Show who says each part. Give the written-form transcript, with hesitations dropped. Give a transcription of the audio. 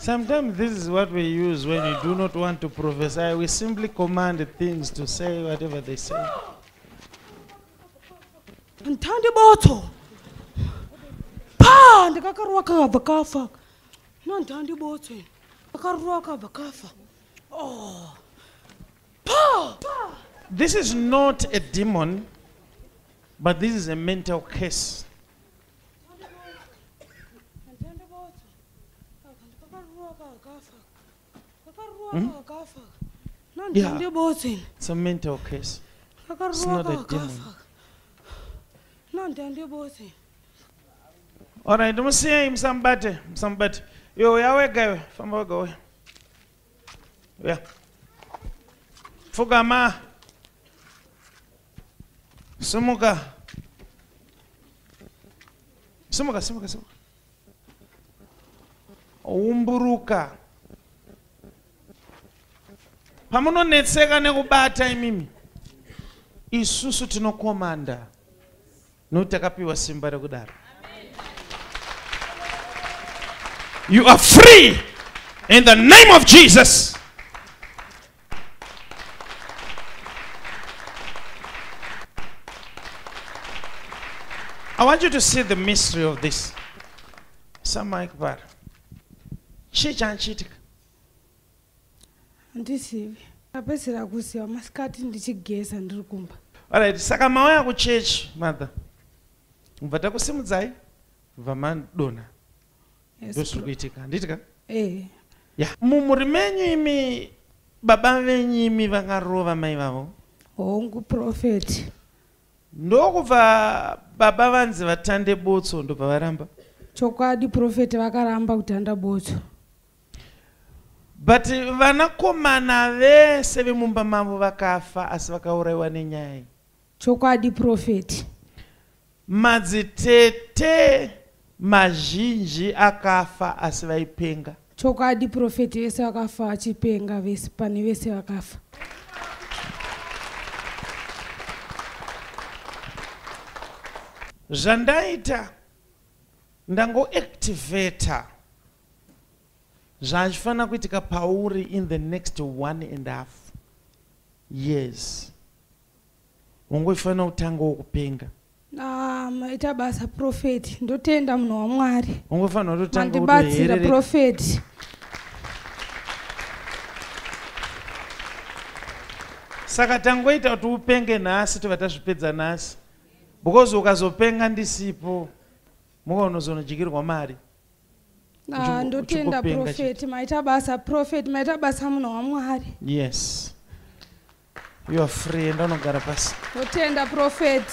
Speaker 1: Sometimes this is what we use when you do not want to prophesy. We simply command things to say whatever they say.
Speaker 2: Ntandi botho. Pa ndikakarwa ka bakafa. No ntandi botho. Akarwa ka bakafa. Oh. Pa.
Speaker 1: This is not a demon, but this is a mental case. Yeah, it's a mental case. It's not a demon. All right, don't see him somebody. Yo, go. Yeah. Fugama. Sumuka. Umburuka. Pamuno netseka nekubata imimi. Isusu tinokomanda. Notakapiwa simba rekudaro. You are free in the name of Jesus. I want you to see the mystery of this. Samaikbar. Chichanchitika.
Speaker 2: Ndisivi. Apesera kusiwa maskati ndichigeza ndirikumba.
Speaker 1: Alright, saka mawaya ku church, mother. Mvata kusimudzai, vaman dona. Ndosikuitika. Nditika? Yeah. Mumuri menyu imi baba venyu imi vakarova mai vavo.
Speaker 2: Hongu prophet.
Speaker 1: Ndokuva baba vanzi vatande botso ndo pavaramba.
Speaker 2: Chokwadi prophet vakaramba kutanda botso.
Speaker 1: But vanakomana vese vemumba mavo vakafa asi vakaurayiwa nenyaya.
Speaker 2: Chokwadi prophet.
Speaker 1: Madzitete mazhinji akafa asi vaipenga.
Speaker 2: Chokwadi prophet vese vakafa achipenga vese pane vese vakafa.
Speaker 1: Zvandaita ndangoactivator zvachifanira kuitika pauri in the next 1.5 years. Ungofanira kutanga wokupenga.
Speaker 2: Maita basa prophet ndotenda munhu waMwari.
Speaker 1: Ungofanira kutanga
Speaker 2: mandibatsira prophet.
Speaker 1: Saka tangoita kuti upenge nhasi tobva tazvipedza nhasi. Because ukazopenga ndisipo mukaonozonojikirwa mari.
Speaker 2: Ndotenda prophet, maita basa prophet, maita basa munhu waMwari.
Speaker 1: Yes. You are free and don't get a pass.
Speaker 2: Ndotenda prophet.